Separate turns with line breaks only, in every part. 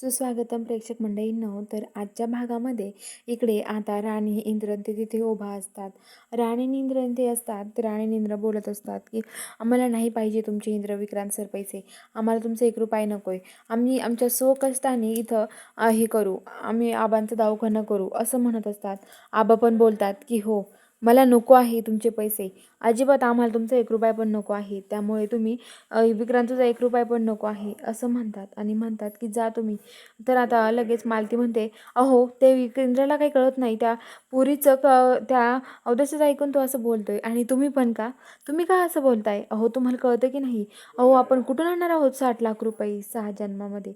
सुस्वागतम प्रेक्षक मंडळींनो. तर आजच्या भागामध्ये इकडे आता राणी इंद्र ते तिथे उभा असतात. राणी आणि इंद्र ते असतात. तर राणी आणि इंद्र बोलत असतात की आम्हाला नाही पाहिजे तुमचे इंद्र विक्रांत सर पैसे. आम्हाला तुमचं 1 रुपया नको आहे. आम्ही आमच्या स्वकष्टाने इथं हे करू, आम्ही आबांचा दवाखाना करू असं म्हणत असतात. आबा पण बोलतात की हो, मला नको आहे तुमचे पैसे. अजिबात आम्हाला तुमचा 1 रुपया पण नको आहे. त्यामुळे तुम्ही विक्रांतचा 1 रुपया पण नको आहे असं म्हणतात आणि म्हणतात की जा तुम्ही. तर आता लगेच मालती म्हणते, अहो ते इंद्राला काही कळत नाही. त्या पुरीचं त्या अवदसाचं ऐकून तो असं बोलतोय आणि तुम्ही पण का? तुम्ही का असं बोलताय? अहो तुम्हाला कळतं की नाही? अहो आपण कुठून आणणार आहोत 60 लाख रुपये 6 जन्मामध्ये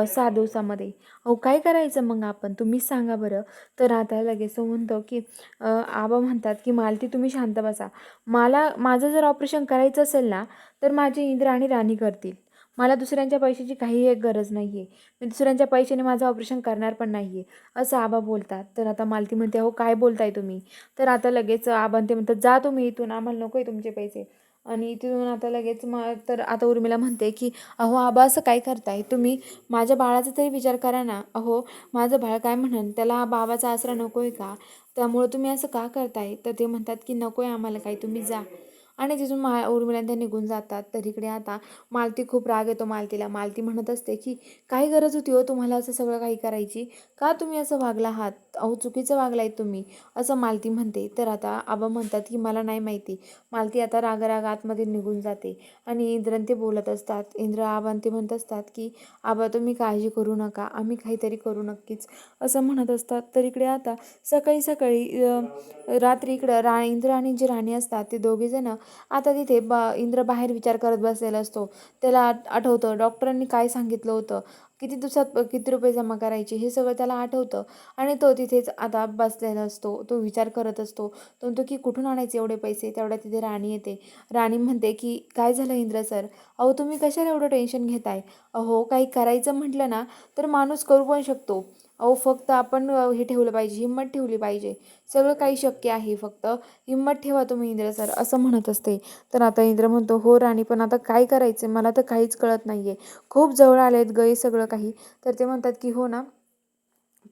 6 दिवसामध्ये? अहो काय करायचं मग आपण? तुम्हीच सांगा बरं. तर आता लगेच तो म्हणतो की आबा म्हणतात की मालती तुम्ही शांत बसा. माझं जर ऑपरेशन करायचं असेल ना, तर माझे इंद्र आणि राणी करतील. मला दुसऱ्यांच्या पैशाची काही एक गरज नाही आहे. मी दुसऱ्यांच्या पैशाने माझं ऑपरेशन करणार पण नाही आहे, असं आबा बोलतात. तर आता मालती म्हणते, अहो काय बोलताय तुम्ही? तर आता लगेच आबा ते म्हणतात, जा तुम्ही इथून, आम्हाला नको आहे तुमचे पैसे. आणि तिथून आता लगेच तर आता उर्मिला म्हणते की अहो आबा असं काय करताय तुम्ही? माझ्या बाळाचा तरी विचार करा ना. अहो माझं बाळ काय म्हणेन, त्याला बाबाचा आसरा नको आहे का? त्यामुळे तुम्ही असं का करताय? तर ते म्हणतात की नको आहे आम्हाला काही, तुम्ही जा. आणि तिथून उर्मिला त्या निघून जातात. तर इकडे आता मालती खूप राग येतो मालतीला. मालती म्हणत असते की काय गरज होती हो तुम्हाला असं सगळं काही करायची? का तुम्ही असं वागला आहात? अहो चुकीचं वागलाय तुम्ही, असं मालती म्हणते. तर आता आबा म्हणतात की मला नाही माहिती. मालती आता राग आतमध्ये निघून जाते आणि इंद्र ते बोलत असतात. इंद्र आबा ते म्हणत असतात की आबा तुम्ही काळजी करू नका, आम्ही काहीतरी करू नक्कीच, असं म्हणत असतात. तर इकडे आता सकाळी सकाळी रात्री इकडं इंद्र आणि जी राणी असतात ते दोघेजण आता तिथे इंद्र बाहेर विचार करत बसलेला असतो. त्याला आठवतं डॉक्टरांनी काय सांगितलं होतं, किती दिवसात किती रुपये जमा करायचे, हे सगळं त्याला आठवतं. आणि तो तिथेच आता बसलेला असतो. तो विचार करत असतो. तो म्हणतो की कुठून आणायचे एवढे पैसे? तेवढ्या तिथे राणी येते. राणी म्हणते की काय झालं इंद्र सर? अहो तुम्ही कशाला एवढं टेन्शन घेताय? अहो काही करायचं म्हटलं ना तर माणूस करू पण शकतो. अहो फक्त आपण हे ठेवलं पाहिजे, हिंमत ठेवली पाहिजे. सगळं काही शक्य आहे, फक्त हिंमत ठेवा तुम्ही इंद्र सर, असं म्हणत असते. तर आता इंद्र म्हणतो, हो राणी, पण आता काय करायचं? मला तर काहीच कळत नाही आहे. खूप जवळ आलेत गं सगळं काही. तर ते म्हणतात की हो ना,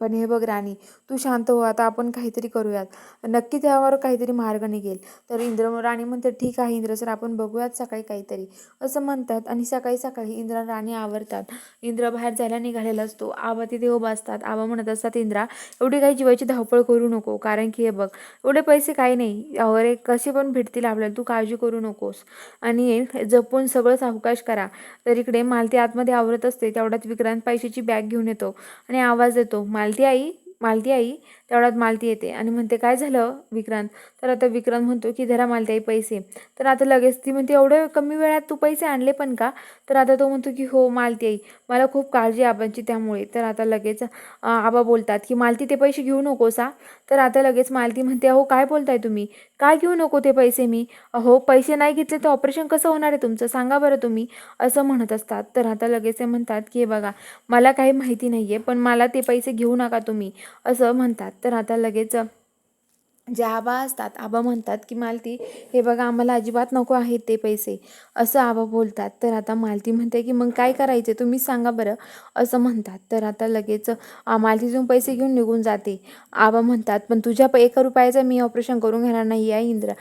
पण हे बघ राणी, तू शांत हो, आता आपण काहीतरी करूयात. नक्की त्यावर काहीतरी मार्ग निघेल. तर राणी म्हणते, ठीक आहे इंद्र सर, आपण बघूयात सकाळी काहीतरी, असं म्हणतात. आणि सकाळी सकाळी इंद्र आणि राणी आवरतात. इंद्र बाहेर जायला निघालेला असतो. आबा तिथे उभा असतात. आबा म्हणत असतात, इंद्रा एवढी काही जीवाची धावपळ करू नको, कारण की हे बघ एवढे पैसे काही नाही, अरे कसे पण भेटतील आपल्याला, तू काळजी करू नकोस आणि जपून सगळं सावकाश करा. तर इकडे मालती आतमध्ये आवरत असते. तेवढ्यात विक्रांत पैशाची बॅग घेऊन येतो आणि आवाज देतो, मालती आई, मालती आई. तेवढ्यात मालती येते आणि म्हणते, काय झालं विक्रांत? तर आता विक्रांत म्हणतो की धरा मालती आई पैसे. तर आता लगेच ती म्हणते, एवढे कमी वेळात तू पैसे आणले पण का? तर आता तो म्हणतो की हो मालती आई, मला खूप काळजी आहे आबांची त्यामुळे. तर आता लगेच आबा बोलतात की मालती ते पैसे घेऊ नकोस हा. तर आता लगेच मालती म्हणते, अहो काय बोलताय तुम्ही? काय घेऊ नको ते पैसे मी? अहो पैसे नाही घेतले तर ऑपरेशन कसं होणार आहे तुमचं, सांगा बरं तुम्ही, असं म्हणत असतात. तर आता लगेच ते म्हणतात की हे बघा, मला काही माहिती नाही आहे, पण मला ते पैसे घेऊ नका तुम्ही, असं म्हणतात. तर आता लगेच जे आबा असतात, आबा म्हणतात की मालती हे बघा, आम्हाला अजिबात नको आहेत ते पैसे, असं आबा बोलतात. तर आता मालती म्हणते की मग काय करायचे तुम्हीच सांगा बरं, असं म्हणतात. तर आता लगेच मालतीतून पैसे घेऊन निघून जाते. आबा म्हणतात, पण तुझ्या 1 रुपयाचं मी ऑपरेशन करून घेणार नाही आहे इंद्र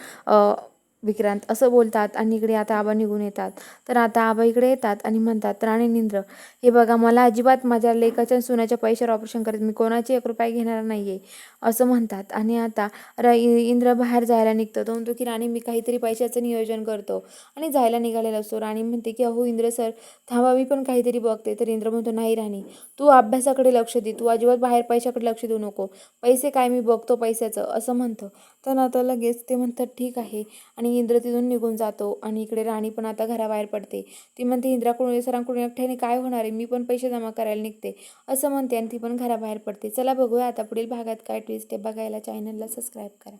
विक्रांत, असं बोलतात. आणि इकडे आता आबा निघून येतात. तर आता आबा इकडे येतात आणि म्हणतात, राणी इंद्र हे बघा, मला अजिबात माझ्या लेकाच्या आणि सुनाच्या पैशावर ऑपरेशन करत मी कोणाचे 1 रुपया घेणार नाही आहे, असं म्हणतात. आणि आता इंद्र बाहेर जायला निघतो. तो म्हणतो की राणी मी काहीतरी पैशाचं नियोजन करतो आणि जायला निघालेला असतो. राणी म्हणते की अहो इंद्र सर थांबा, मी पण काहीतरी बघते. तर इंद्र म्हणतो, नाही राणी, तू अभ्यासाकडे लक्ष दे, तू अजिबात बाहेर पैशाकडे लक्ष देऊ नको, पैसे काय मी बघतो पैशाचं, असं म्हणतो. तर आता लगेच ते म्हणतात ठीक आहे आणि इंद्र तिथून निघून जातो. आणि इकडे राणी पण आता घराबाहेर पडते. ती म्हणते, इंद्राकडून सरांकडून एकट्याने काय होणार आहे, मी पण पैसे जमा करायला निघते, असं म्हणते आणि ती पण घराबाहेर पडते. चला बघूया आता पुढील भागात काय ट्विस्ट आहे. बघायला चॅनलला सबस्क्राईब करा.